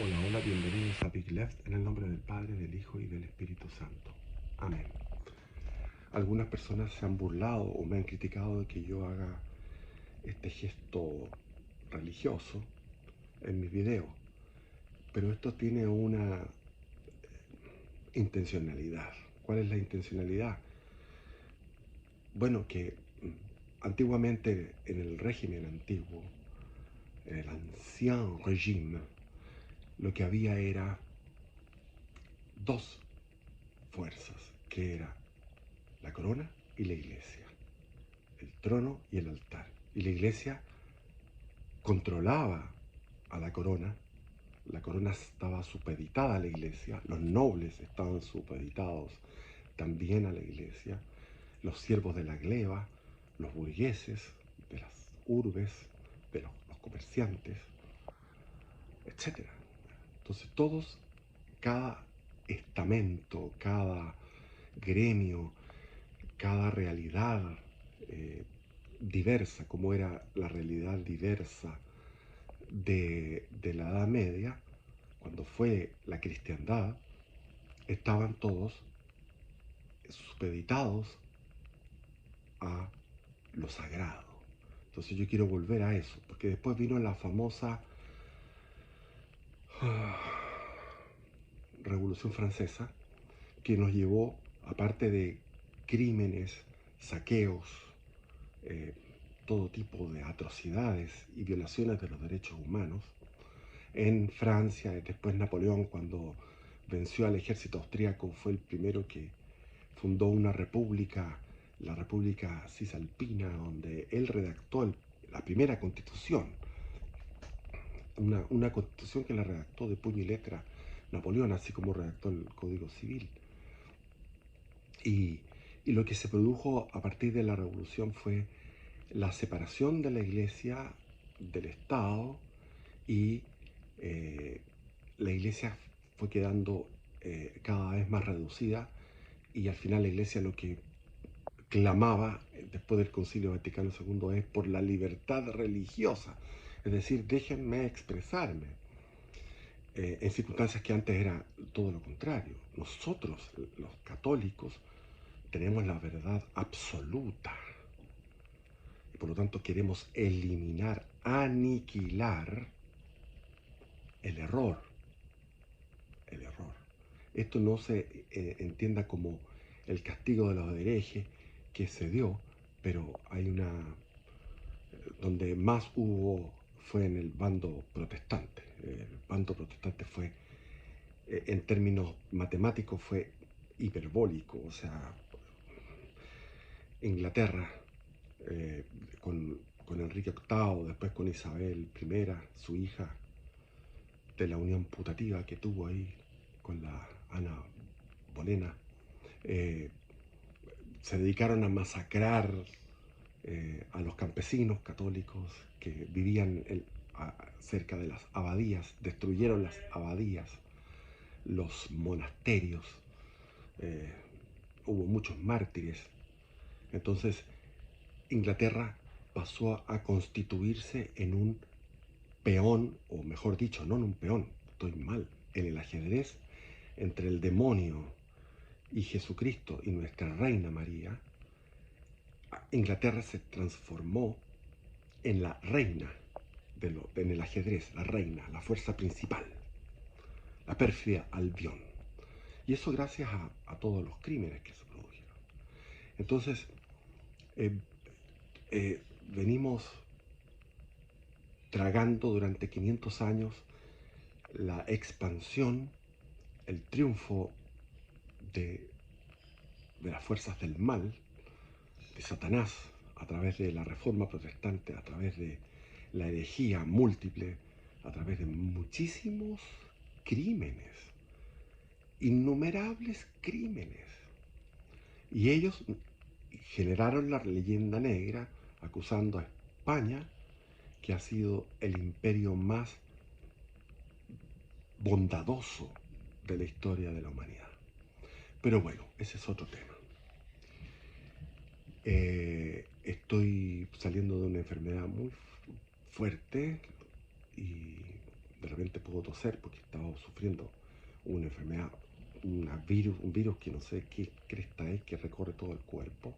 Hola, hola, bienvenidos a Big Left en el nombre del Padre, del Hijo y del Espíritu Santo. Amén. Algunas personas se han burlado o me han criticado de que yo haga este gesto religioso en mis videos, pero esto tiene una intencionalidad. ¿Cuál es la intencionalidad? Bueno, que antiguamente en el régimen antiguo, en el ancien régime, lo que había era dos fuerzas, que era la corona y la iglesia, el trono y el altar. Y la iglesia controlaba a la corona estaba supeditada a la iglesia, los nobles estaban supeditados también a la iglesia, los siervos de la gleba, los burgueses de las urbes, de los comerciantes, etc. Entonces todos, cada estamento, cada gremio, cada realidad diversa, como era la realidad diversa de la Edad Media, cuando fue la cristiandad, estaban todos supeditados a lo sagrado. Entonces yo quiero volver a eso, porque después vino la famosa Revolución Francesa, que nos llevó, aparte de crímenes, saqueos, eh, todo tipo de atrocidades y violaciones de los derechos humanos, en Francia, después Napoleón, cuando venció al ejército austríaco, fue el primero que fundó una república, la República Cisalpina, donde él redactó la primera constitución, una constitución que la redactó de puño y letra Napoleón, así como redactó el Código Civil. Y, y lo que se produjo a partir de la revolución fue la separación de la iglesia del Estado y la iglesia fue quedando cada vez más reducida y al final la iglesia lo que clamaba después del Concilio Vaticano II es por la libertad religiosa, es decir, déjenme expresarme, en circunstancias que antes era todo lo contrario. Nosotros, los católicos, tenemos la verdad absoluta y por lo tanto queremos eliminar, aniquilar el error, el error. Esto no se entienda como el castigo de los herejes que se dio, pero hay una donde más hubo fue en el bando protestante. El bando protestante fue, en términos matemáticos, fue hiperbólico. O sea, Inglaterra, eh, con Enrique VIII, después con Isabel I, su hija, de la unión putativa que tuvo ahí con la Ana Bolena, eh, se dedicaron a masacrar a los campesinos católicos que vivían cerca de las abadías, destruyeron las abadías, los monasterios, eh, hubo muchos mártires. Entonces Inglaterra pasó a constituirse en un peón, o mejor dicho, no en un peón, estoy mal, en el ajedrez entre el demonio y Jesucristo y nuestra Reina María. Inglaterra se transformó en la reina en el ajedrez, la reina, la fuerza principal, la pérfida Albión. Y eso gracias a todos los crímenes que se produjeron. Entonces, eh, venimos tragando durante 500 años la expansión, el triunfo de, de las fuerzas del mal, de Satanás, a través de la reforma protestante, a través de la herejía múltiple, a través de muchísimos crímenes, innumerables crímenes. Y ellos generaron la leyenda negra acusando a España, que ha sido el imperio más bondadoso de la historia de la humanidad. Pero bueno, ese es otro tema. Estoy saliendo de una enfermedad muy fuerte y de repente puedo puedo toser porque estaba sufriendo una enfermedad, un virus que no sé qué cresta es, que recorre todo el cuerpo,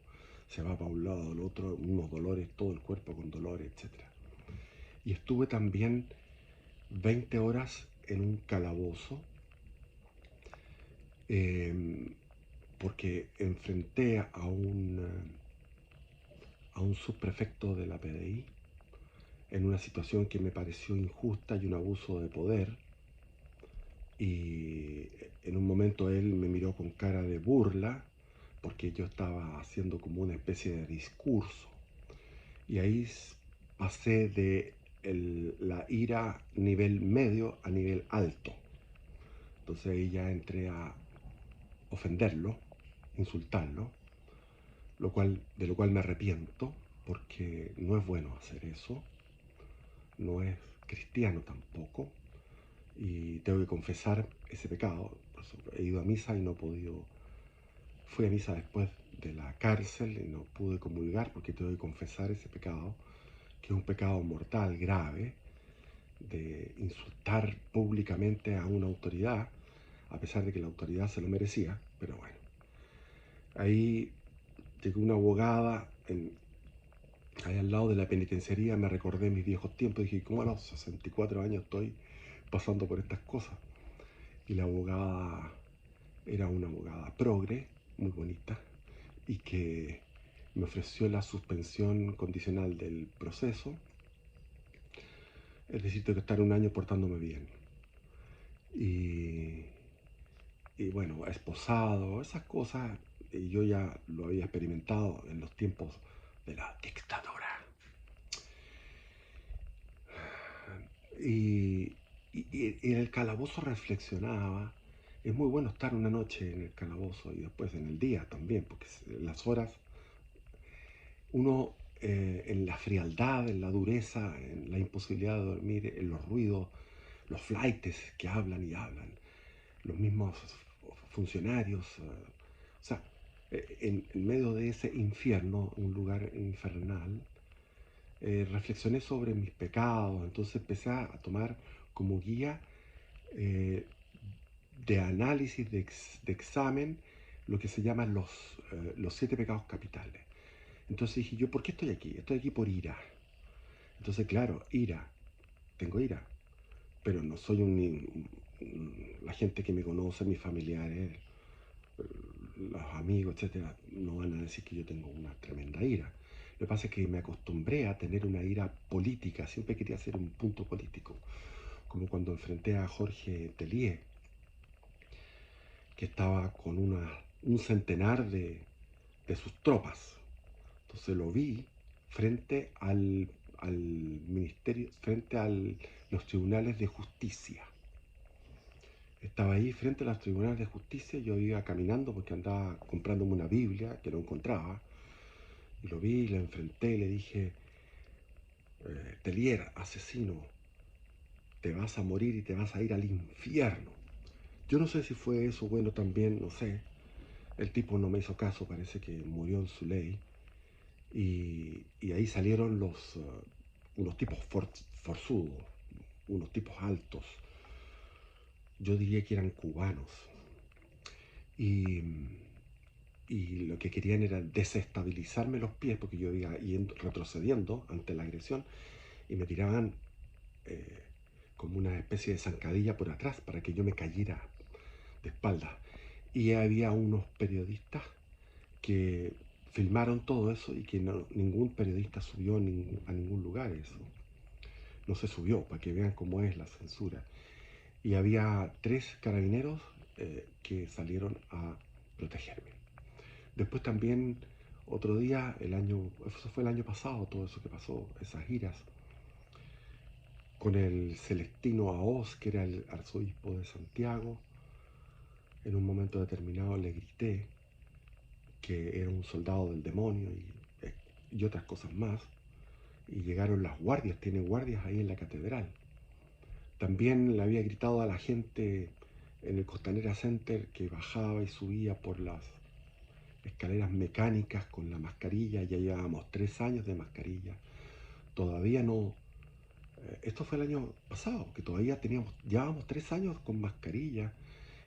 se va para un lado al otro, unos dolores, todo el cuerpo con dolores, etcétera. Y estuve también 20 horas en un calabozo eh, porque enfrenté a un subprefecto de la PDI en una situación que me pareció injusta y un abuso de poder. Y en un momento él me miró con cara de burla porque yo estaba haciendo como una especie de discurso. Y ahí pasé de la ira nivel medio a nivel alto. Entonces ahí ya entré a ofenderlo, insultarlo, de lo cual me arrepiento porque no es bueno hacer eso, no es cristiano tampoco, y tengo que confesar ese pecado. Por eso he ido a misa y no he podido. Fui a misa después de la cárcel y no pude comulgar porque tengo que confesar ese pecado, que es un pecado mortal, grave, de insultar públicamente a una autoridad, a pesar de que la autoridad se lo merecía. Pero bueno, ahí llegó una abogada ahí al lado de la penitenciaría, me recordé mis viejos tiempos y dije, ¿cómo a los 64 años estoy pasando por estas cosas? Y la abogada era una abogada progre, muy bonita, y que me ofreció la suspensión condicional del proceso, es decir, tengo que estar un año portándome bien. Y, y bueno, esposado, esas cosas, y yo ya lo había experimentado en los tiempos de la dictadura. Y, y en el calabozo reflexionaba, es muy bueno estar una noche en el calabozo y después en el día también, porque las horas, uno en la frialdad, en la dureza, en la imposibilidad de dormir, en los ruidos, los flaites que hablan y hablan, los mismos funcionarios, o sea, en medio de ese infierno, un lugar infernal, reflexioné sobre mis pecados, entonces empecé a tomar como guía eh, de análisis, de examen, lo que se llaman los 7 pecados capitales. Entonces dije yo, ¿por qué estoy aquí? Estoy aquí por ira. Entonces, claro, ira, tengo ira, pero no soy la gente que me conoce, mis familiares, los amigos, etcétera, no van a decir que yo tengo una tremenda ira. Lo que pasa es que me acostumbré a tener una ira política, siempre quería hacer un punto político, como cuando enfrenté a Jorge Tellier, que estaba con un centenar de sus tropas. Entonces lo vi frente al ministerio, frente a los tribunales de justicia. Estaba ahí frente a los tribunales de justicia, yo iba caminando porque andaba comprándome una Biblia que no encontraba, y lo vi, lo enfrenté, le dije, Tellier, asesino, te vas a morir y te vas a ir al infierno. Yo no sé si fue eso bueno también, no sé. El tipo no me hizo caso, parece que murió en su ley. Y ahí salieron unos tipos forzudos, unos tipos altos. Yo diría que eran cubanos. Y, y lo que querían era desestabilizarme los pies porque yo iba retrocediendo ante la agresión y me tiraban eh, como una especie de zancadilla por atrás para que yo me cayera de espaldas. Y había unos periodistas que filmaron todo eso y que ningún periodista subió a ningún lugar eso. No se subió, para que vean cómo es la censura. Y había 3 carabineros que salieron a protegerme. Después también, otro día, eso fue el año pasado, todo eso que pasó, esas giras, con el Celestino Aoz, que era el arzobispo de Santiago. En un momento determinado le grité que era un soldado del demonio y otras cosas más. Y llegaron las guardias, tiene guardias ahí en la catedral. También le había gritado a la gente en el Costanera Center que bajaba y subía por las escaleras mecánicas con la mascarilla. Ya llevábamos 3 años de mascarilla. Todavía no Esto fue el año pasado, que todavía llevábamos 3 años con mascarilla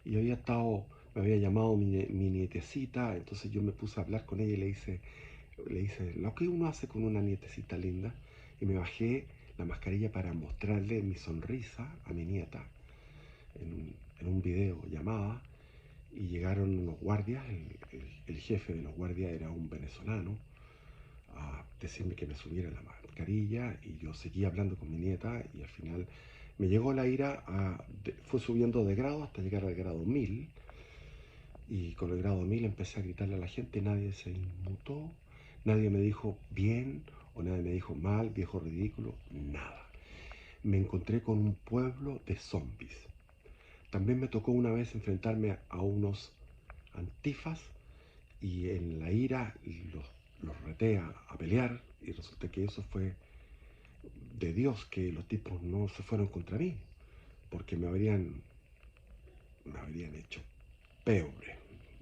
y yo había estado, me había llamado mi nietecita, entonces yo me puse a hablar con ella y le hice lo que uno hace con una nietecita linda y me bajé la mascarilla para mostrarle mi sonrisa a mi nieta en un video llamada y llegaron unos guardias, el jefe de los guardias era un venezolano, a decirme que me subiera la mascarilla y yo seguí hablando con mi nieta y al final me llegó la ira, fue subiendo de grado hasta llegar al grado 1000 y con el grado 1000 empecé a gritarle a la gente, nadie se inmutó, nadie me dijo bien o nadie me dijo mal, viejo ridículo, nada. Me encontré con un pueblo de zombies. También me tocó una vez enfrentarme a unos antifas y en la ira los reté a pelear y resulta que eso fue de Dios, que los tipos no se fueron contra mí porque me habrían hecho pebre,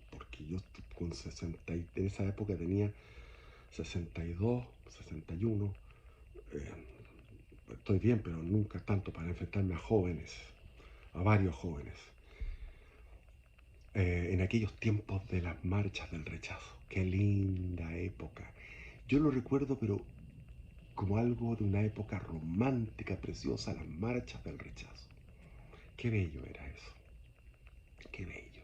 porque yo con 60, en esa época tenía 62, 61, eh, estoy bien, pero nunca tanto para enfrentarme a jóvenes, a varios jóvenes, en aquellos tiempos de las marchas del rechazo. Qué linda época. Yo lo recuerdo, pero como algo de una época romántica, preciosa, las marchas del rechazo. Qué bello era eso, qué bello.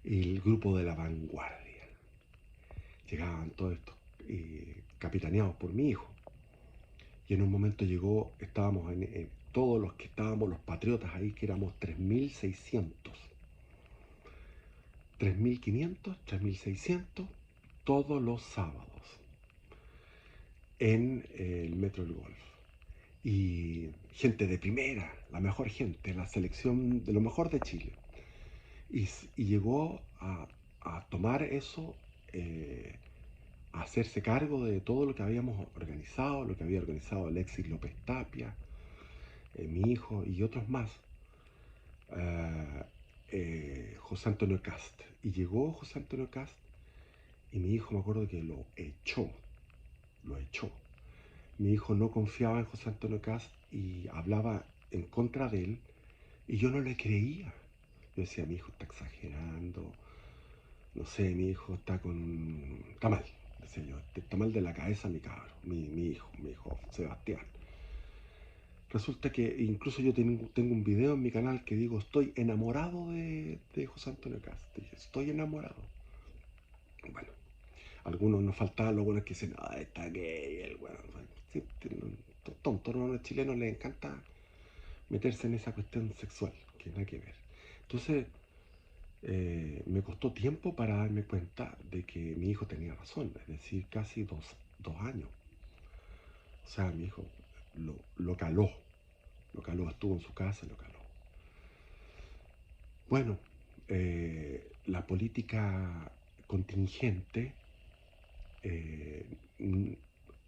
Y el grupo de la vanguardia. Llegaban todos estos capitaneados por mi hijo. Y en un momento llegó, estábamos todos los que estábamos, los patriotas ahí, que éramos 3600, 3500, 3600, todos los sábados en el Metro del Golf. Y gente de primera, la mejor gente, la selección de lo mejor de Chile. Y llegó a tomar eso, a hacerse cargo de todo lo que habíamos organizado, lo que había organizado Alexis López Tapia, mi hijo y otros más, eh, José Antonio Cast. Y llegó José Antonio Cast y mi hijo me acuerdo que lo echó. Mi hijo no confiaba en José Antonio Cast y hablaba en contra de él y yo no le creía. Yo decía, mi hijo está exagerando, no sé, mi hijo está mal, decía yo, está mal de la cabeza mi cabro, mi hijo Sebastián. Resulta que incluso yo tengo un video en mi canal que digo, estoy enamorado de José Antonio Cast. Dije, estoy enamorado. Bueno, algunos nos faltaban los buenos que dicen, ah, está gay, el bueno. Sí, tonto, ¿no? A los chilenos les encanta meterse en esa cuestión sexual, que nada que ver. Entonces, me costó tiempo para darme cuenta de que mi hijo tenía razón, es decir, casi 2 años. O sea, mi hijo lo caló, estuvo en su casa, lo caló. Bueno, la política contingente, eh,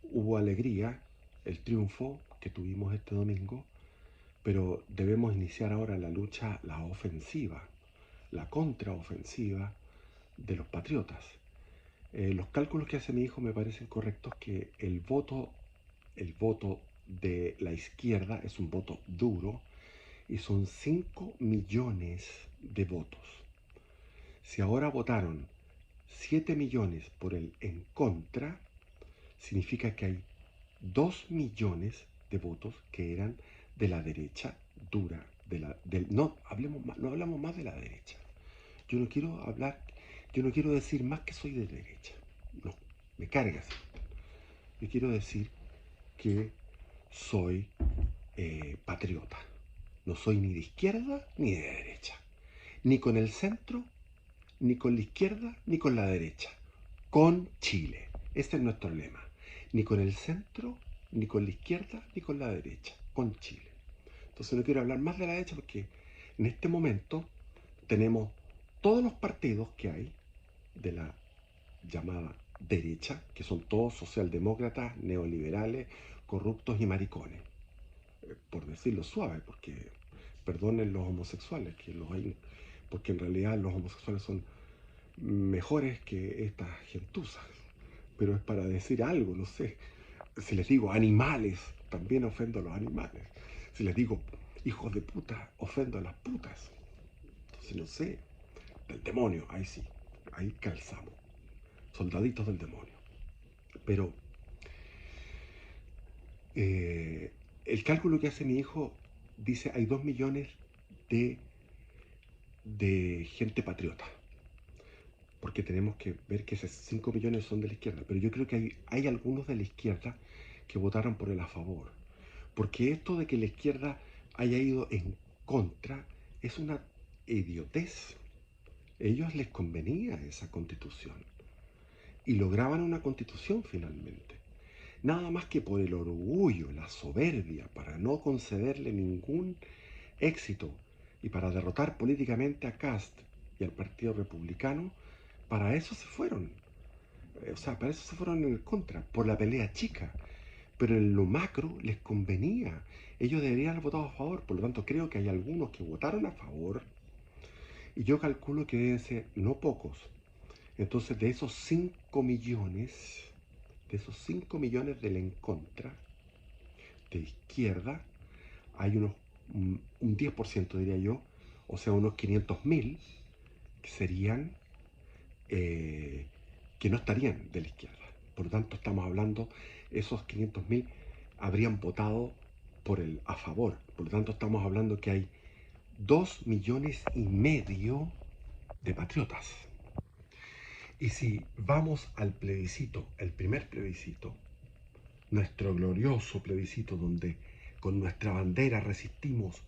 hubo alegría, el triunfo que tuvimos este domingo, pero debemos iniciar ahora la lucha, la ofensiva, la contraofensiva de los patriotas. Los cálculos que hace mi hijo me parecen correctos, que el voto de la izquierda es un voto duro y son 5 millones de votos. Si ahora votaron 7 millones por el en contra, significa que hay 2 millones de votos que eran de la derecha dura. No hablamos más de la derecha. Yo no quiero hablar, yo no quiero decir más que soy de derecha. No, me cargas. Yo quiero decir que soy patriota. No soy ni de izquierda ni de derecha. Ni con el centro, ni con la izquierda, ni con la derecha. Con Chile. Este es nuestro lema. Ni con el centro, ni con la izquierda, ni con la derecha. Con Chile. Entonces no quiero hablar más de la derecha porque en este momento tenemos todos los partidos que hay de la llamada derecha, que son todos socialdemócratas, neoliberales, corruptos y maricones. Por decirlo suave, porque perdonen los homosexuales, que los hay, porque en realidad los homosexuales son mejores que estas gentuzas, pero es para decir algo, no sé, si les digo animales, también ofendo a los animales. Si les digo hijos de puta, ofendo a las putas. Entonces no sé, del demonio, ahí sí, ahí calzamos, soldaditos del demonio. Pero el cálculo que hace mi hijo dice hay 2 millones de, de gente patriota, porque tenemos que ver que esos 5 millones son de la izquierda, pero yo creo que hay algunos de la izquierda que votaron por el a favor, porque esto de que la izquierda haya ido en contra es una idiotez. A ellos les convenía esa constitución y lograban una constitución finalmente. Nada más que por el orgullo, la soberbia, para no concederle ningún éxito y para derrotar políticamente a Kast y al Partido Republicano, para eso se fueron. O sea, para eso se fueron en el contra, por la pelea chica. Pero en lo macro les convenía. Ellos deberían haber votado a favor. Por lo tanto, creo que hay algunos que votaron a favor y yo calculo que deben ser no pocos. Entonces, de esos 5 millones del en contra, de izquierda, hay un 10% diría yo, o sea, unos 500.000 que serían, eh, que no estarían de la izquierda. Por lo tanto, estamos hablando, esos 500.000 habrían votado por el a favor. Por lo tanto, estamos hablando que hay 2,5 millones de patriotas. Y si vamos al plebiscito, el primer plebiscito, nuestro glorioso plebiscito donde con nuestra bandera resistimos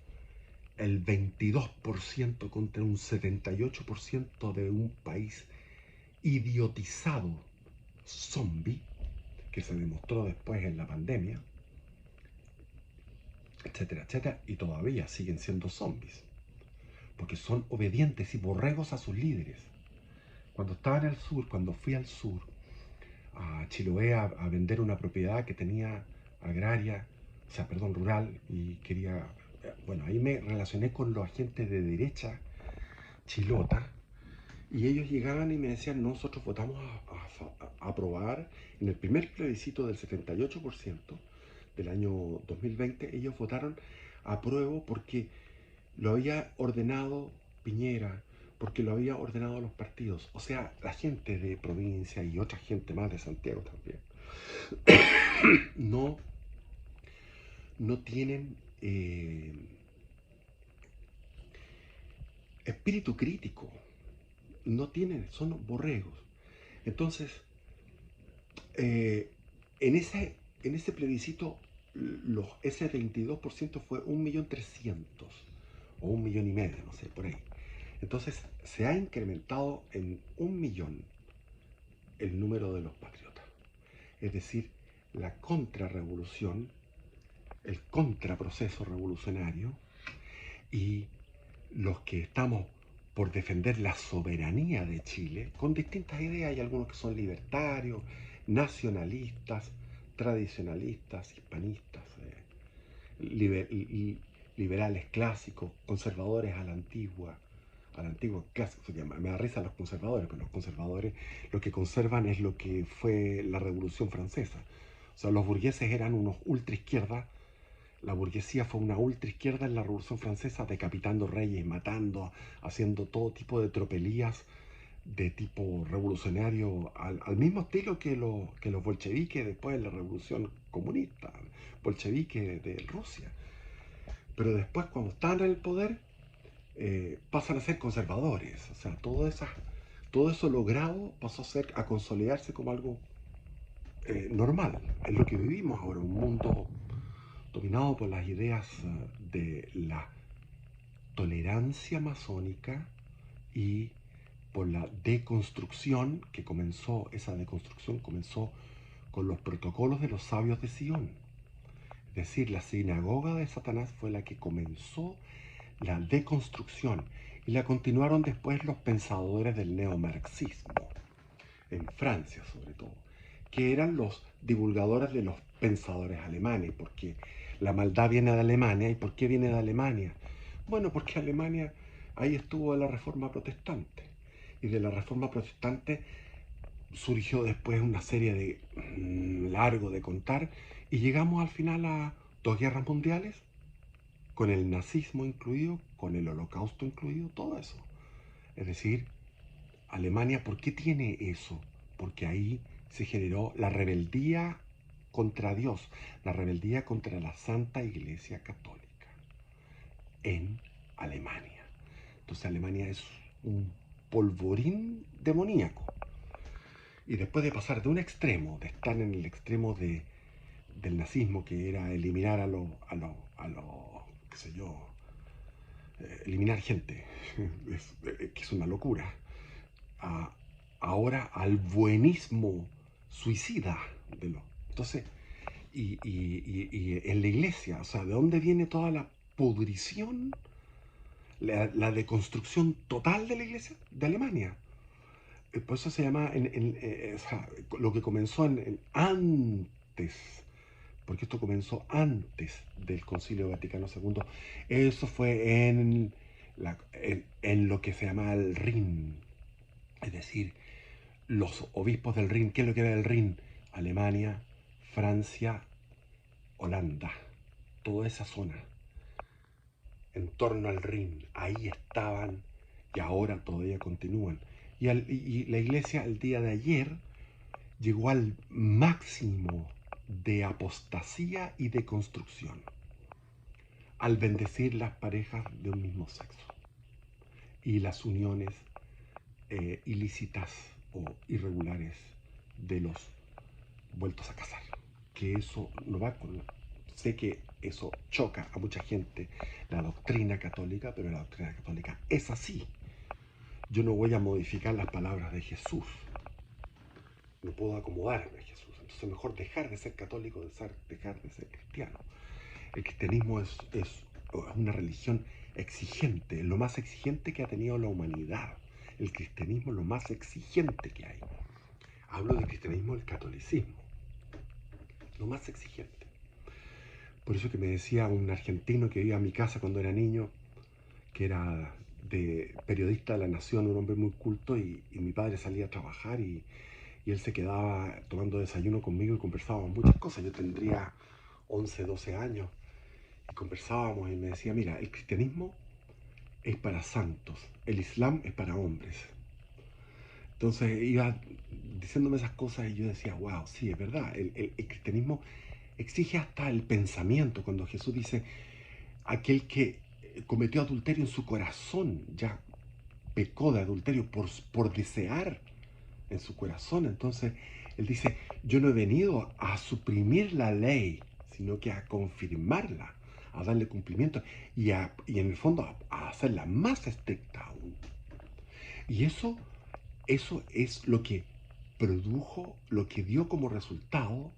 el 22% contra un 78% de un país idiotizado, zombie, que se demostró después en la pandemia, etcétera, etcétera, y todavía siguen siendo zombies, porque son obedientes y borregos a sus líderes. Cuando estaba en el sur, cuando fui al sur, a Chiloé a vender una propiedad que tenía agraria, o sea, perdón, rural, y quería, bueno, ahí me relacioné con los agentes de derecha chilota, y ellos llegaban y me decían, nosotros votamos a aprobar en el primer plebiscito del 78% del año 2020, ellos votaron apruebo porque lo había ordenado Piñera, porque lo había ordenado los partidos, o sea, la gente de provincia y otra gente más de Santiago también, no, no tienen espíritu crítico, no tienen, son borregos. Entonces, eh, en, en ese plebiscito, ese 22% fue 1.300.000 o 1,5 millones, no sé, por ahí. Entonces, se ha incrementado en 1 millón el número de los patriotas. Es decir, la contrarrevolución, el contraproceso revolucionario y los que estamos por defender la soberanía de Chile, con distintas ideas, hay algunos que son libertarios, nacionalistas, tradicionalistas, hispanistas, liberales clásicos, conservadores a la antigua clásica. Me da risa los conservadores, pero los conservadores lo que conservan es lo que fue la Revolución Francesa. O sea, los burgueses eran unos ultra izquierda. La burguesía fue una ultra izquierda en la Revolución Francesa, decapitando reyes, matando, haciendo todo tipo de tropelías de tipo revolucionario, al mismo estilo que los bolcheviques después de la Revolución Comunista, bolchevique de Rusia. Pero después, cuando están en el poder, pasan a ser conservadores. O sea, todo eso logrado pasó a consolidarse como algo normal. Es lo que vivimos ahora, un mundo dominado por las ideas de la tolerancia masónica y por la deconstrucción esa deconstrucción comenzó con los protocolos de los sabios de Sion. Es decir, la sinagoga de Satanás fue la que comenzó la deconstrucción y la continuaron después los pensadores del neomarxismo, en Francia sobre todo, que eran los divulgadores de los pensadores alemanes, porque la maldad viene de Alemania. ¿Y por qué viene de Alemania? Bueno, porque Alemania, ahí estuvo la Reforma Protestante, y de la Reforma Protestante surgió después una serie de largo de contar, Y llegamos al final a dos guerras mundiales, con el nazismo incluido, con el holocausto incluido, todo eso. Es decir, Alemania, ¿por qué tiene eso? Porque ahí se generó la rebeldía contra Dios, la rebeldía contra la Santa Iglesia Católica en Alemania. Entonces Alemania es un polvorín demoníaco. Y después de pasar de un extremo, de estar en el extremo del nazismo, que era eliminar qué sé yo, eliminar gente, que es una locura, a, ahora al buenismo suicida de lo. Entonces, y en la iglesia, o sea, ¿de dónde viene toda la pudrición, la deconstrucción total de la iglesia? De Alemania. Por eso se llama, o sea, lo que comenzó antes, porque esto comenzó antes del Concilio Vaticano II, eso fue en lo que se llama el Rin, es decir, los obispos del Rin. ¿Qué es lo que era el Rin? Alemania, Francia, Holanda, toda esa zona, en torno al Rin, ahí estaban y ahora todavía continúan. Y la iglesia el día de ayer llegó al máximo de apostasía y de construcción al bendecir las parejas de un mismo sexo y las uniones ilícitas o irregulares de los vueltos a casar. Que eso no va con... Sé que eso choca a mucha gente, la doctrina católica, pero la doctrina católica es así. Yo no voy a modificar las palabras de Jesús. No puedo acomodarme a Jesús. Entonces mejor dejar de ser católico, dejar de ser cristiano. El cristianismo es una religión exigente, lo más exigente que ha tenido la humanidad. El cristianismo es lo más exigente que hay. Hablo del cristianismo, del catolicismo, lo más exigente. Por eso que me decía un argentino que iba a mi casa cuando era niño, que era de periodista de La Nación, un hombre muy culto, y mi padre salía a trabajar y él se quedaba tomando desayuno conmigo y conversábamos muchas cosas. Yo tendría 11, 12 años y conversábamos y me decía, mira, el cristianismo es para santos, el islam es para hombres. Entonces iba diciéndome esas cosas y yo decía, wow, sí, es verdad, el cristianismo exige hasta el pensamiento. Cuando Jesús dice, aquel que cometió adulterio en su corazón, ya pecó de adulterio por desear en su corazón. Entonces, él dice, yo no he venido a suprimir la ley, sino que a confirmarla, a darle cumplimiento y en el fondo a hacerla más estricta aún. Y eso es lo que produjo, lo que dio como resultado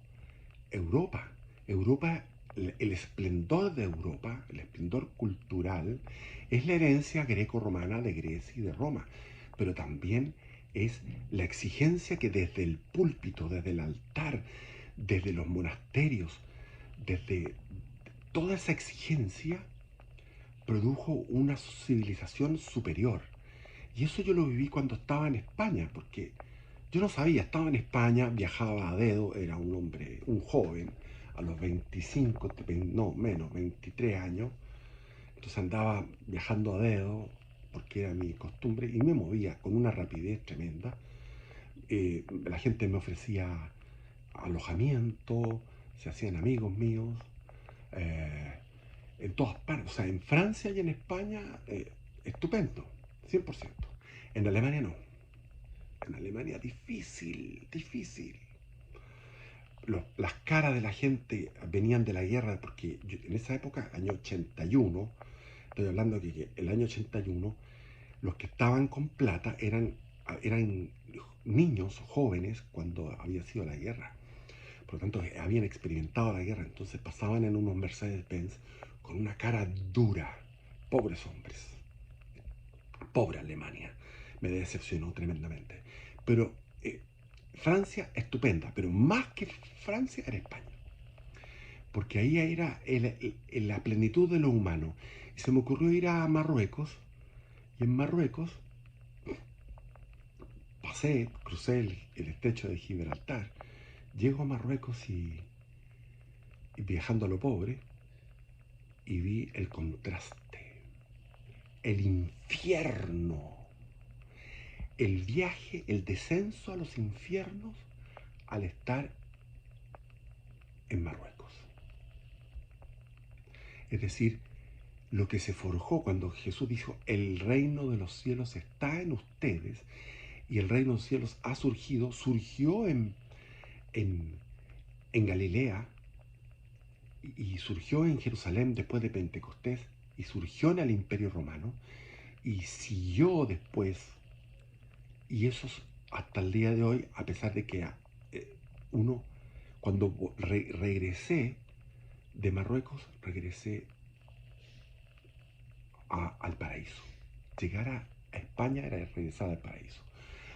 Europa. Europa, el esplendor de Europa, el esplendor cultural, es la herencia greco-romana de Grecia y de Roma, pero también es la exigencia que desde el púlpito, desde el altar, desde los monasterios, desde toda esa exigencia produjo una civilización superior. Y eso yo lo viví cuando estaba en España, porque yo no sabía, estaba en España, viajaba a dedo, era un hombre, un joven, a los 25, no, menos, 23 años. Entonces andaba viajando a dedo, porque era mi costumbre, y me movía con una rapidez tremenda. La gente me ofrecía alojamiento, se hacían amigos míos, eh, en todas partes, o sea, en Francia y en España, estupendo, 100%. En Alemania no. En Alemania difícil, difícil. Las caras de la gente venían de la guerra, porque en esa época, año 81, estoy hablando que el año 81, los que estaban con plata eran niños, jóvenes, cuando había sido la guerra. Por lo tanto, habían experimentado la guerra, entonces pasaban en unos Mercedes-Benz con una cara dura. Pobres hombres. Pobre Alemania. Me decepcionó tremendamente. Pero Francia, estupenda, pero más que Francia era España. Porque ahí era la plenitud de lo humano. Y se me ocurrió ir a Marruecos, y en Marruecos crucé el estrecho de Gibraltar, llego a Marruecos y viajando a lo pobre, y vi el contraste, el infierno, el viaje, el descenso a los infiernos al estar en Marruecos. Es decir, lo que se forjó cuando Jesús dijo, el reino de los cielos está en ustedes, y el reino de los cielos ha surgido, surgió en, en Galilea, y surgió en Jerusalén después de Pentecostés, y surgió en el Imperio Romano, y siguió después, y eso hasta el día de hoy, a pesar de que uno, cuando regresé de Marruecos, regresé al paraíso. Llegar a España era regresar al paraíso.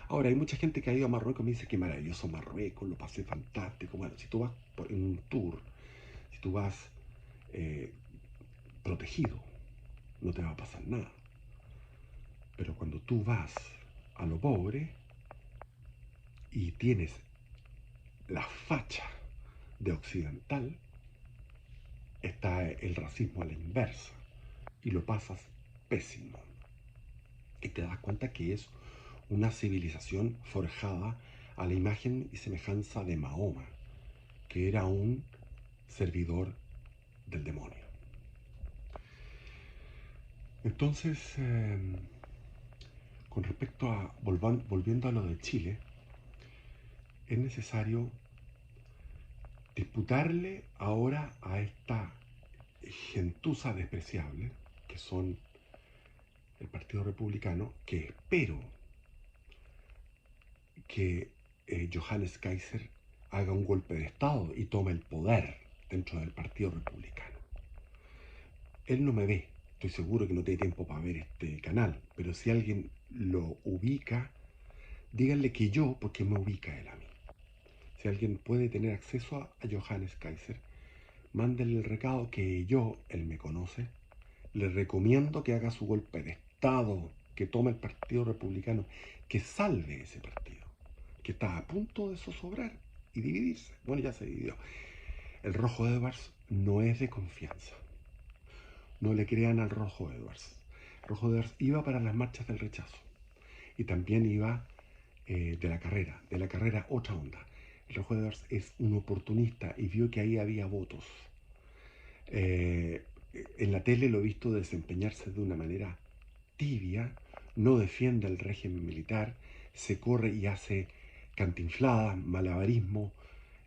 Ahora, hay mucha gente que ha ido a Marruecos y me dice que maravilloso Marruecos, lo pasé fantástico. Bueno, si tú vas en un tour, si tú vas eh, protegido, no te va a pasar nada. Pero cuando tú vas a lo pobre y tienes la facha de occidental, está el racismo a la inversa y lo pasas pésimo. Y te das cuenta que es una civilización forjada a la imagen y semejanza de Mahoma, que era un servidor del demonio. Entonces, con respecto a, volviendo a lo de Chile, es necesario disputarle ahora a esta gentuza despreciable, que son el Partido Republicano, que espero que Johannes Kaiser haga un golpe de Estado y tome el poder dentro del Partido Republicano. Él no me ve, estoy seguro que no tiene tiempo para ver este canal, pero si alguien lo ubica, díganle que yo, porque me ubica él a mí. Si alguien puede tener acceso a Johannes Kaiser, mándenle el recado que yo, él me conoce, le recomiendo que haga su golpe de Estado, que tome el Partido Republicano, que salve ese partido, que está a punto de zozobrar y dividirse. Bueno, ya se dividió. El Rojo Edwards no es de confianza. No le crean al Rojo Edwards. El Rojo Edwards iba para las marchas del rechazo y también iba de la carrera otra onda. El Rojo Edwards es un oportunista y vio que ahí había votos. Eh, en la tele lo he visto desempeñarse de una manera tibia, no defiende el régimen militar, se corre y hace cantinfladas, malabarismo,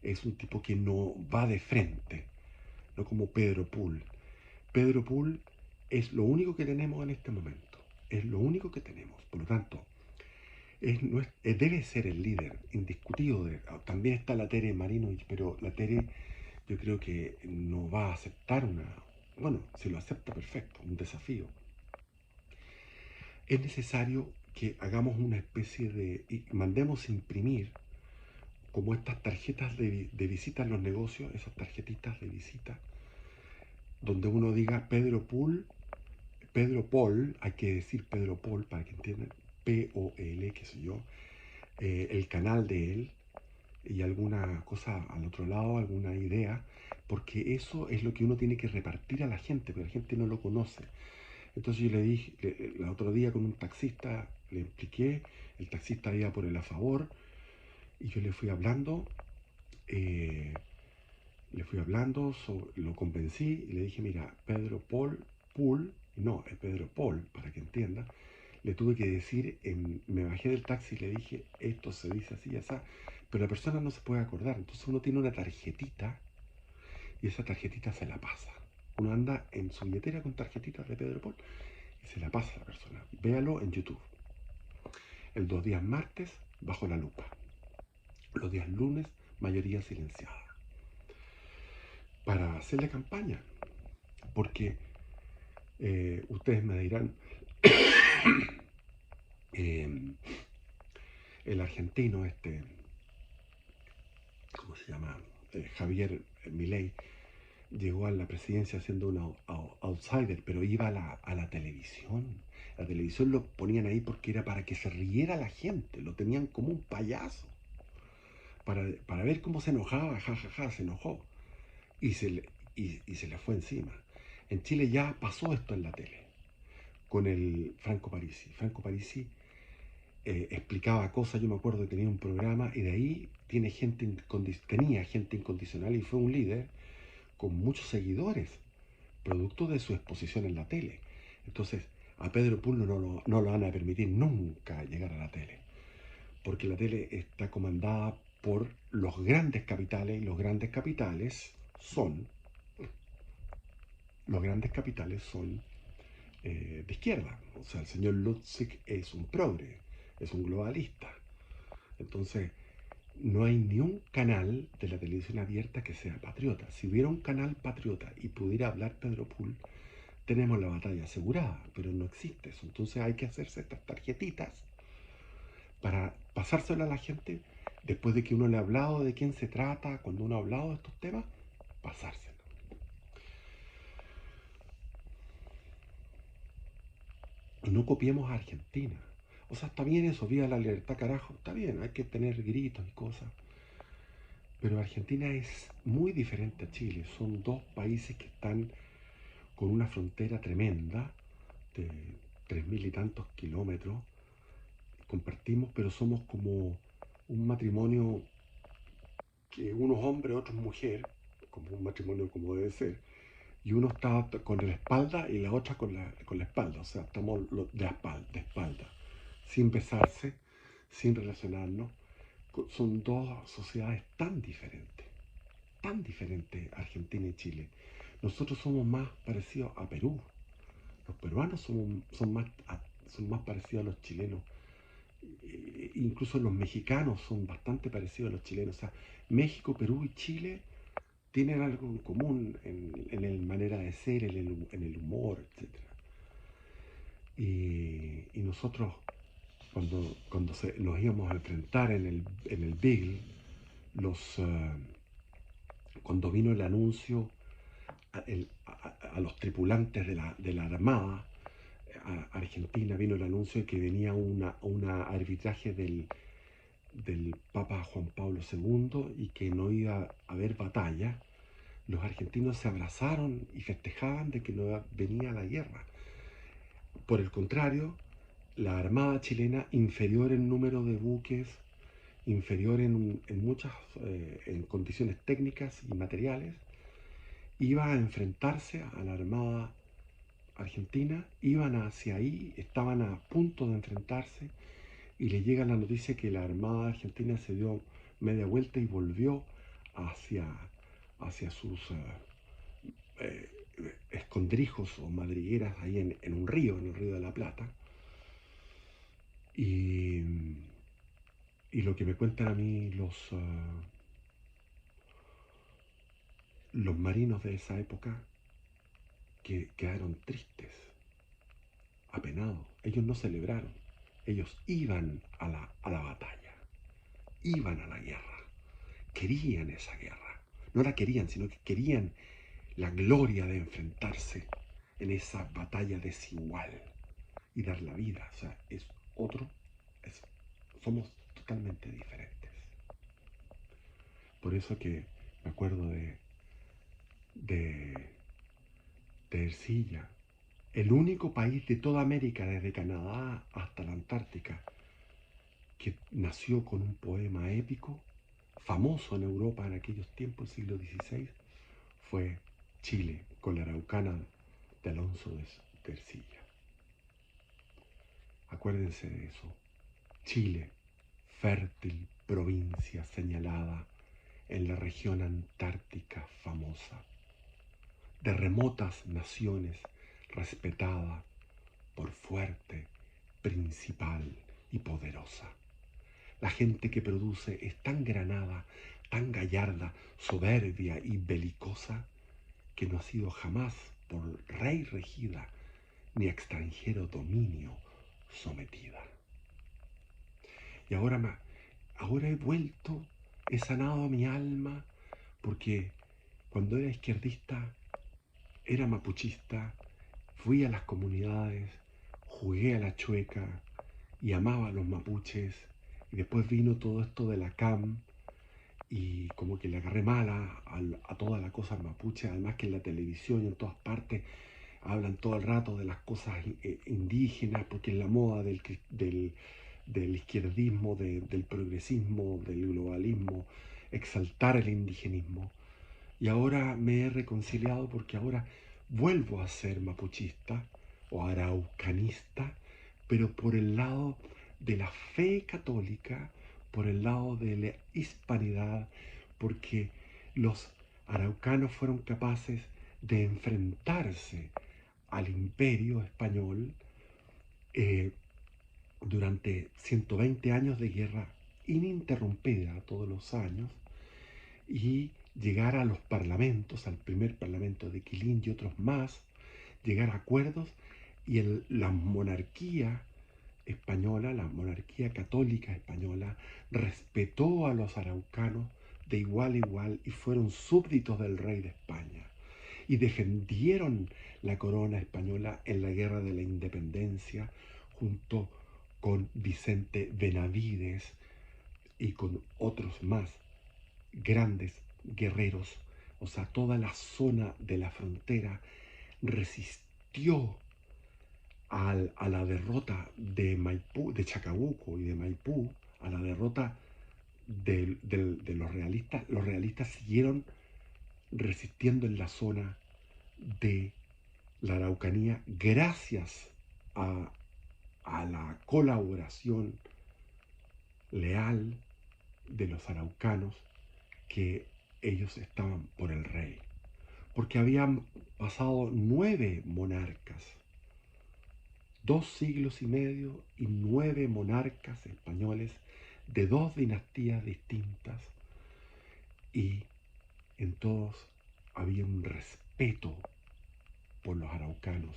es un tipo que no va de frente, no como Pedro Pool. Pedro Pool es lo único que tenemos en este momento, es lo único que tenemos, por lo tanto, debe ser el líder indiscutido. También está la Tere Marinovich, pero la Tere yo creo que no va a aceptar bueno, si lo acepta, perfecto, un desafío. Es necesario que hagamos una especie y mandemos imprimir como estas tarjetas de visita en los negocios, esas tarjetitas de visita, donde uno diga Pedro Paul, hay que decir Pedro Paul para que entiendan, P-O-L, qué sé yo, el canal de él y alguna cosa al otro lado, alguna idea, porque eso es lo que uno tiene que repartir a la gente, porque la gente no lo conoce. Entonces yo le dije, el otro día con un taxista, le expliqué, el taxista iba por el a favor, y yo eh, lo convencí y le dije, mira, Pedro Paul, no, es Pedro Paul, para que entienda, le tuve que decir, me bajé del taxi y le dije, esto se dice así y así, pero la persona no se puede acordar, entonces uno tiene una tarjetita y esa tarjetita se la pasa. Uno anda en su billetera con tarjetitas de Pedro Paul y se la pasa a la persona. Véalo en YouTube. El 2 días martes, bajo la lupa. Los días lunes, mayoría silenciada. Para hacerle campaña. Porque ustedes me dirán, eh, el argentino ¿cómo se llama? Javier Milei, llegó a la presidencia siendo un outsider, pero iba a la televisión. La televisión lo ponían ahí porque era para que se riera la gente, lo tenían como un payaso. Para ver cómo se enojaba, jajaja, se enojó. y se le fue encima. En Chile ya pasó esto en la tele, con el Franco Parisi. Franco Parisi explicaba cosas, yo me acuerdo que tenía un programa y de ahí tenía gente incondicional y fue un líder con muchos seguidores, producto de su exposición en la tele. Entonces, a Pedro Pullo no lo van a permitir nunca llegar a la tele, porque la tele está comandada por los grandes capitales y los grandes capitales son de izquierda. O sea, el señor Lutzig es un progre, es un globalista. Entonces, no hay ni un canal de la televisión abierta que sea patriota. Si hubiera un canal patriota y pudiera hablar Pedro Pool, tenemos la batalla asegurada, pero no existe eso. Entonces hay que hacerse estas tarjetitas para pasárselo a la gente después de que uno le ha hablado de quién se trata, cuando uno ha hablado de estos temas, pasárselo. Y no copiemos a Argentina. O sea, está bien eso, viva la libertad, carajo, está bien, hay que tener gritos y cosas. Pero Argentina es muy diferente a Chile. Son dos países que están con una frontera tremenda de 3.000 y tantos kilómetros. Compartimos, pero somos como un matrimonio que unos hombres, otros mujeres, como un matrimonio como debe ser, y uno está con la espalda y la otra con la espalda, o sea, estamos de espalda, sin besarse, sin relacionarnos. Son dos sociedades tan diferentes Argentina y Chile. Nosotros somos más parecidos a Perú, los peruanos son más parecidos a los chilenos. Incluso los mexicanos son bastante parecidos a los chilenos. O sea, México, Perú y Chile tienen algo en común en la manera de ser, en el humor, etc. Y nosotros, nos íbamos a enfrentar en el Beagle, los, cuando vino el anuncio a los tripulantes de la Armada Argentina, vino el anuncio de que venía una arbitraje del Papa Juan Pablo II y que no iba a haber batalla. Los argentinos se abrazaron y festejaban de que no venía la guerra. Por el contrario, la Armada chilena, inferior en número de buques, inferior en muchas en condiciones técnicas y materiales, iba a enfrentarse a la Armada Argentina, iban hacia ahí, estaban a punto de enfrentarse y le llega la noticia que la Armada Argentina se dio media vuelta y volvió hacia, hacia sus eh, escondrijos o madrigueras ahí en un río, en el río de la Plata. Y, y lo que me cuentan a mí los marinos de esa época, que quedaron tristes, apenados. Ellos no celebraron, ellos iban a la batalla, iban a la guerra, querían esa guerra. No la querían, sino que querían la gloria de enfrentarse en esa batalla desigual y dar la vida. O sea, es otro, es, somos totalmente diferentes. Por eso que me acuerdo de, de Ercilla, el único país de toda América, desde Canadá hasta la Antártica, que nació con un poema épico, famoso en Europa en aquellos tiempos, siglo XVI, fue Chile, con la Araucana de Alonso de Ercilla. Acuérdense de eso. Chile, fértil provincia señalada en la región antártica famosa, de remotas naciones respetada por fuerte, principal y poderosa. La gente que produce es tan granada, tan gallarda, soberbia y belicosa, que no ha sido jamás por rey regida, ni extranjero dominio sometida. Y ahora he vuelto, he sanado mi alma, porque cuando era izquierdista, era mapuchista, fui a las comunidades, jugué a la chueca y amaba a los mapuches, y después vino todo esto de la CAM, y como que le agarré mala a toda la cosa mapuche, además que en la televisión y en todas partes hablan todo el rato de las cosas indígenas, porque es la moda del izquierdismo, del progresismo, del globalismo, exaltar el indigenismo. Y ahora me he reconciliado porque ahora vuelvo a ser mapuchista o araucanista, pero por el lado de la fe católica, por el lado de la hispanidad, porque los araucanos fueron capaces de enfrentarse al imperio español eh, durante 120 años de guerra ininterrumpida todos los años y llegar a los parlamentos, al primer parlamento de Quilín y otros más, llegar a acuerdos y la monarquía española, la monarquía católica española, respetó a los araucanos de igual a igual y fueron súbditos del rey de España y defendieron la corona española en la guerra de la independencia junto con Vicente Benavides y con otros más grandes guerreros. O sea, toda la zona de la frontera resistió a la derrota de Maipú, de Chacabuco y de Maipú, a la derrota de los realistas siguieron resistiendo en la zona de la Araucanía gracias a, a la colaboración leal de los araucanos que ellos estaban por el rey. Porque habían pasado 9 monarcas, 2 siglos y medio y 9 monarcas españoles de 2 dinastías distintas y en todos había un respeto por los araucanos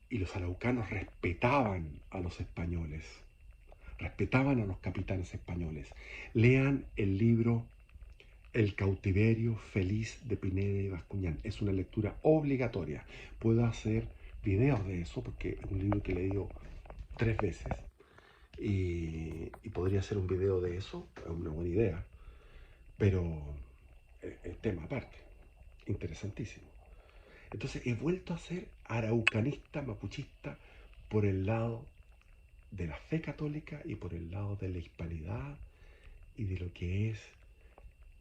y los araucanos respetaban a los españoles, respetaban a los capitanes españoles. Lean el libro El cautiverio feliz de Pineda y Bascuñán. Es una lectura obligatoria. Puedo hacer videos de eso porque es un libro que he leído 3 veces y podría hacer un video de eso, es una buena idea, pero el tema aparte, interesantísimo. Entonces he vuelto a ser araucanista, mapuchista, por el lado de la fe católica y por el lado de la hispanidad y de lo que es,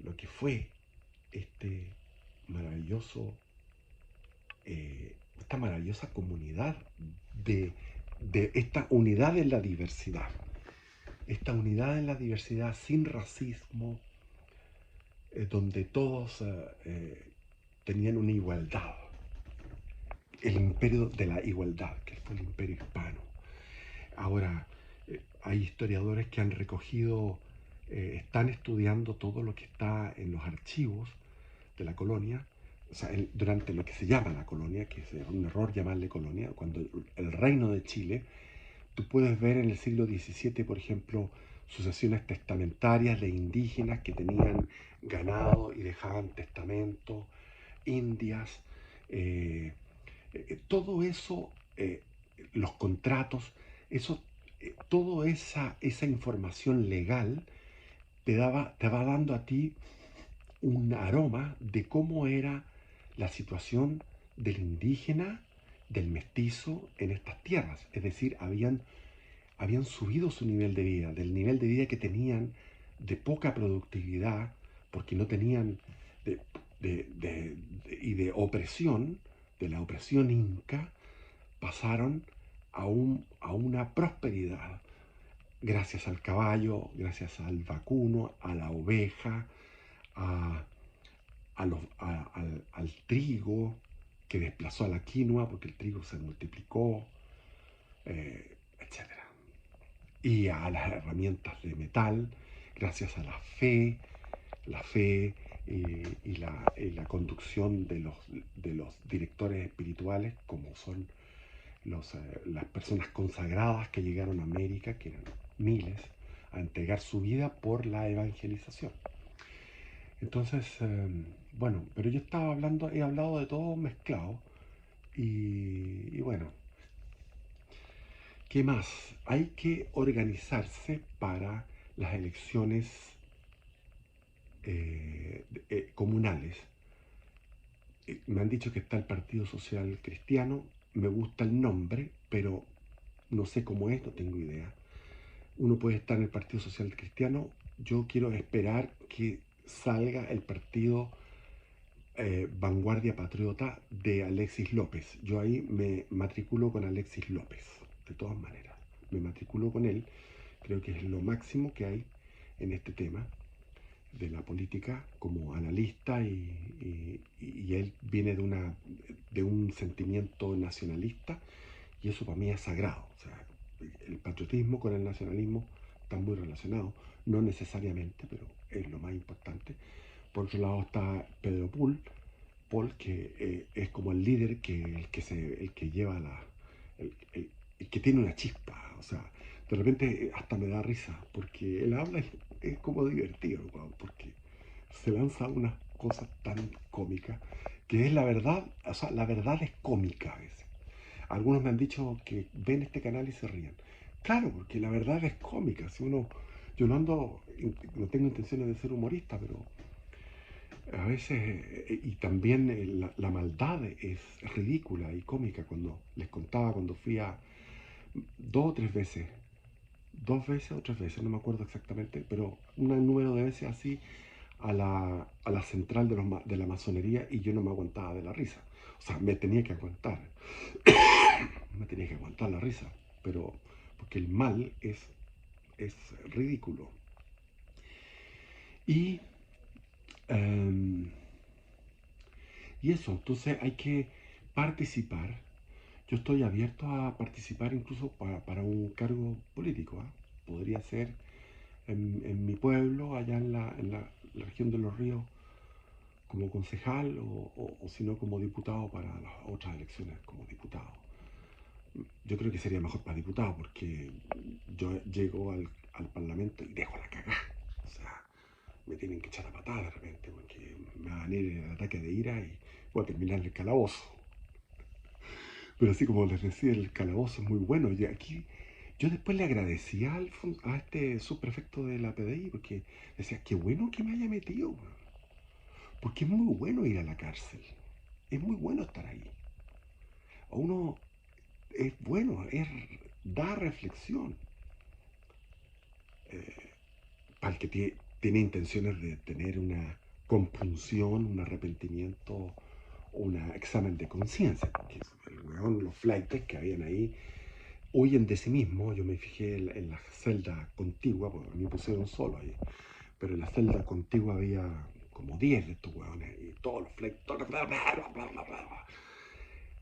lo que fue este maravilloso, esta maravillosa comunidad de, de esta unidad en la diversidad. Esta unidad en la diversidad sin racismo, donde todos tenían una igualdad. El imperio de la igualdad, que fue el imperio hispano. Ahora, hay historiadores que han recogido, están estudiando todo lo que está en los archivos de la colonia, o sea, durante lo que se llama la colonia, que es un error llamarle colonia, cuando el reino de Chile, tú puedes ver en el siglo XVII, por ejemplo, sucesiones testamentarias de indígenas que tenían ganado y dejaban testamento, indias, eh, todo eso, los contratos, eso, toda esa información legal te va dando a ti un aroma de cómo era la situación del indígena, del mestizo en estas tierras. Es decir, habían subido su nivel de vida, del nivel de vida que tenían de poca productividad, porque no tenían, de, y de opresión, de la opresión inca, pasaron a una prosperidad gracias al caballo, gracias al vacuno, a la oveja, a, al trigo que desplazó a la quinoa porque el trigo se multiplicó, etc. Y a las herramientas de metal, gracias a la fe y la conducción de los directores espirituales, como son las personas consagradas que llegaron a América, que eran miles, a entregar su vida por la evangelización. Entonces, bueno, pero yo he hablado de todo mezclado y bueno, ¿qué más? Hay que organizarse para las elecciones comunales. Me han dicho que está el Partido Social Cristiano, me gusta el nombre, pero no sé cómo es, no tengo idea. Uno puede estar en el Partido Social Cristiano, yo quiero esperar que salga el Partido Vanguardia Patriota de Alexis López. Yo ahí me matriculo con Alexis López, de todas maneras. Me matriculo con él, creo que es lo máximo que hay en este tema de la política como analista y él viene de un sentimiento nacionalista y eso para mí es sagrado. O sea, el patriotismo con el nacionalismo están muy relacionados, no necesariamente, pero es lo más importante. Por otro lado está Pedro Paul que es como el líder el que lleva el que tiene una chispa, o sea, de repente hasta me da risa, porque él habla y es como divertido, porque se lanza unas cosas tan cómicas, que es la verdad, o sea, la verdad es cómica a veces. Algunos me han dicho que ven este canal y se ríen. Claro, porque la verdad es cómica. Si uno, yo no ando, no tengo intenciones de ser humorista, pero a veces, y también la maldad es ridícula y cómica. Cuando les contaba, cuando fui a 2 o 3 veces, 2 veces o 3 veces, no me acuerdo exactamente, pero un número de veces así a la central de la masonería y yo no me aguantaba de la risa. O sea, me tenía que aguantar la risa, pero porque el mal es ridículo. Y, um, y eso, entonces hay que participar. Yo estoy abierto a participar incluso para un cargo político. ¿Eh? Podría ser en mi pueblo, allá la región de los ríos, como concejal o si no como diputado para las otras elecciones como diputado. Yo creo que sería mejor para diputado porque yo llego al Parlamento y dejo la cagada. O sea, me tienen que echar a patada de repente porque me va a venir el ataque de ira y voy a terminar en el calabozo. Pero así como les decía, el calabozo es muy bueno. Y aquí yo después le agradecía a este subprefecto de la PDI porque decía, qué bueno que me haya metido, porque es muy bueno ir a la cárcel. Es muy bueno estar ahí. A uno es bueno, da reflexión. Para el que tiene intenciones de tener una compunción, un arrepentimiento, un examen de conciencia, porque el weón, los flightes que habían ahí huyen de sí mismos. Yo me fijé en la celda contigua, porque a mí pusieron solo ahí, pero en la celda contigua había como 10 de estos weones y todos los flights,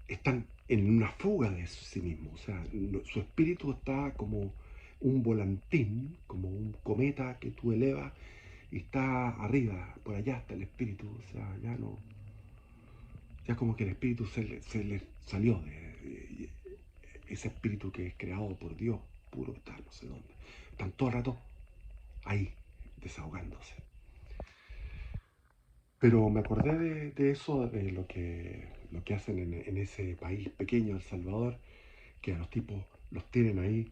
están en una fuga de sí mismos. O sea, su espíritu está como un volantín, como un cometa que tú elevas y está arriba, por allá está el espíritu. O sea, ya no, ya como que el espíritu se le salió de ese espíritu que es creado por Dios, puro está, no sé dónde. Están todo el rato ahí, desahogándose. Pero me acordé de eso, de lo que hacen en ese país pequeño, El Salvador, que a los tipos los tienen ahí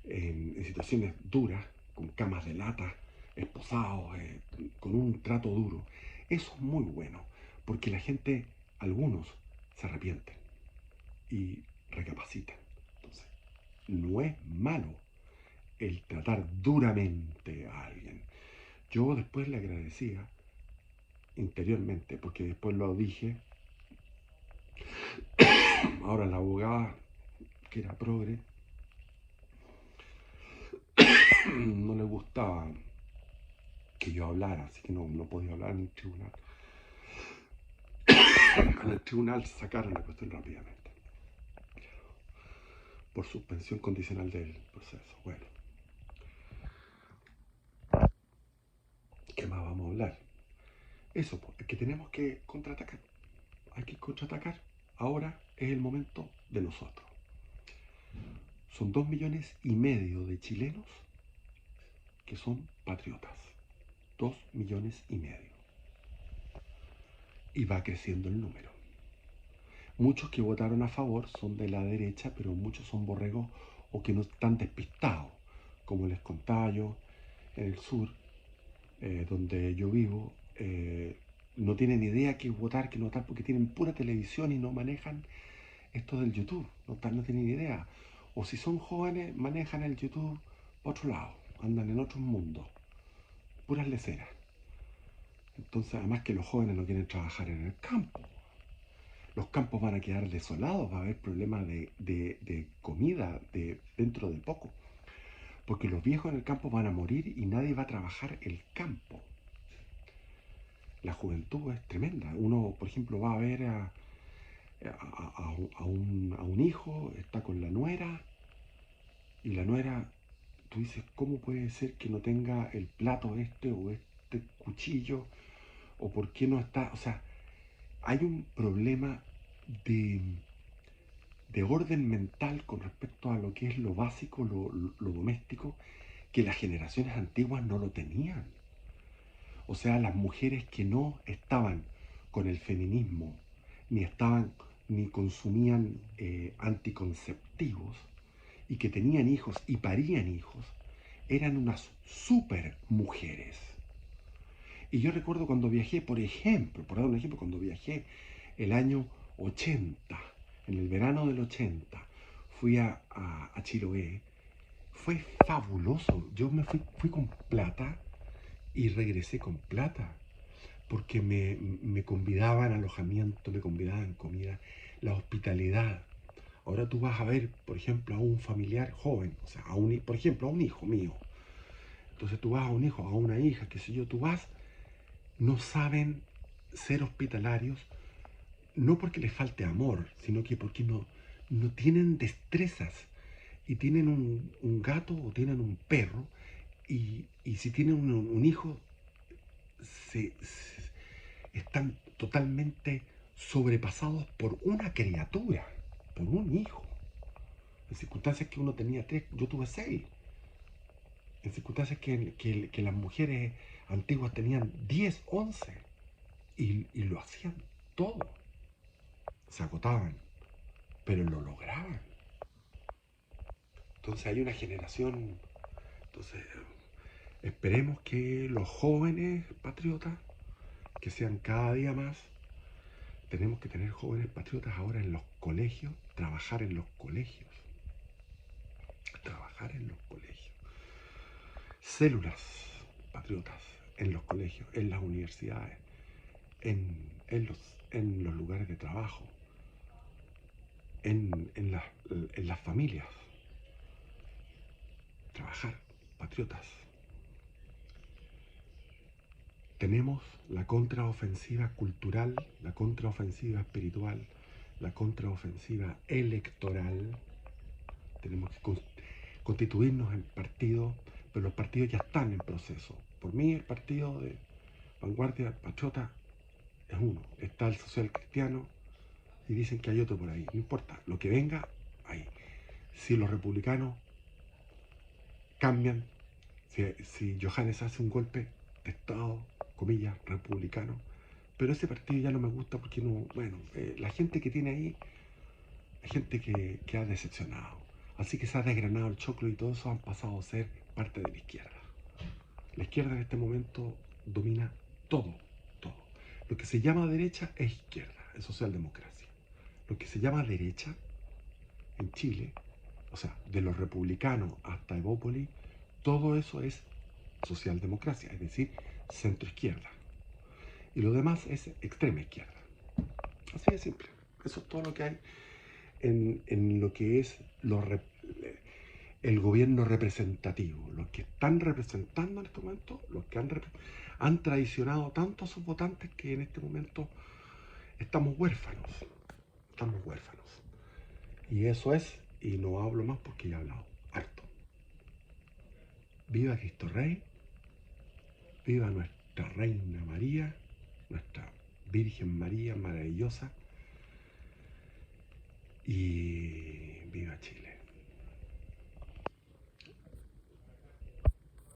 en situaciones duras, con camas de lata, esposados, con un trato duro. Eso es muy bueno, porque la gente, algunos, se arrepienten y recapacitan. Entonces, no es malo el tratar duramente a alguien. Yo después le agradecía interiormente, porque después lo dije, ahora la abogada, que era progre, no le gustaba que yo hablara, así que no podía hablar en el tribunal. En el tribunal sacaron la cuestión rápidamente, por suspensión condicional del proceso. Bueno, ¿qué más vamos a hablar? Eso, es que tenemos que contraatacar. Hay que contraatacar. Ahora es el momento de nosotros. Son 2,5 millones de chilenos que son patriotas. 2,5 millones. Y va creciendo el número. Muchos que votaron a favor son de la derecha, pero muchos son borregos o que no están despistados, como les contaba yo en el sur. donde yo vivo, no tienen idea qué votar, qué no votar, porque tienen pura televisión y no manejan esto del YouTube, no tienen idea. O si son jóvenes, manejan el YouTube por otro lado, andan en otros mundos, puras leceras. Entonces, además que los jóvenes no quieren trabajar en el campo. Los campos van a quedar desolados, va a haber problemas de comida dentro de poco. Porque los viejos en el campo van a morir y nadie va a trabajar el campo. La juventud es tremenda. Uno, por ejemplo, va a ver a un hijo, está con la nuera, y la nuera, tú dices, ¿cómo puede ser que no tenga el plato este o este cuchillo? ¿O por qué no está? O sea, hay un problema de, de orden mental con respecto a lo que es lo básico, lo doméstico, que las generaciones antiguas no lo tenían. O sea, las mujeres que no estaban con el feminismo, ni consumían anticonceptivos, y que tenían hijos y parían hijos, eran unas super mujeres. Y yo recuerdo cuando viajé, por ejemplo, por dar un ejemplo, cuando viajé el año 80, en el verano del 80, fui a Chiloé, fue fabuloso. Yo fui con plata y regresé con plata, porque me convidaban a alojamiento, me convidaban comida, la hospitalidad. Ahora tú vas a ver, por ejemplo, a un familiar joven, o sea, por ejemplo, a un hijo mío. Entonces tú vas a un hijo, a una hija, qué sé yo, tú vas, no saben ser hospitalarios, no porque les falte amor, sino que porque no tienen destrezas. Y tienen un gato o tienen un perro, y si tienen un hijo, están totalmente sobrepasados por una criatura, por un hijo. En circunstancias que uno tenía 3, yo tuve 6. En circunstancias que las mujeres antiguas tenían 10, 11. Y lo hacían todo. Se agotaban, pero lo lograban. Entonces hay una generación. Entonces, esperemos que los jóvenes patriotas, que sean cada día más, tenemos que tener jóvenes patriotas ahora en los colegios, trabajar en los colegios, trabajar en los colegios. Células patriotas en los colegios, en las universidades, en, en, los, en los lugares de trabajo, en las familias. Trabajar, patriotas. Tenemos la contraofensiva cultural, la contraofensiva espiritual, la contraofensiva electoral. Tenemos que constituirnos en partidos, pero los partidos ya están en proceso. Por mí, el partido de Vanguardia Patriota es uno. Está el social cristiano y dicen que hay otro por ahí. No importa, lo que venga, ahí. Si los republicanos cambian, si Johannes hace un golpe de Estado, comillas, republicano, pero ese partido ya no me gusta porque no, bueno, la gente que tiene ahí es gente que ha decepcionado. Así que se ha desgranado el choclo y todo eso han pasado a ser parte de la izquierda. La izquierda en este momento domina todo, todo. Lo que se llama derecha es izquierda, es socialdemocracia. Lo que se llama derecha en Chile, o sea, de los republicanos hasta Evópoli, todo eso es socialdemocracia, es decir, centro izquierda. Y lo demás es extrema izquierda. Así de simple. Eso es todo lo que hay en lo que es el gobierno representativo. Los que están representando en este momento, los que han traicionado tanto a sus votantes que en este momento estamos huérfanos. Estamos huérfanos. Y eso es, y no hablo más porque ya he hablado harto. Viva Cristo Rey, viva nuestra Reina María, nuestra Virgen María maravillosa, y viva Chile.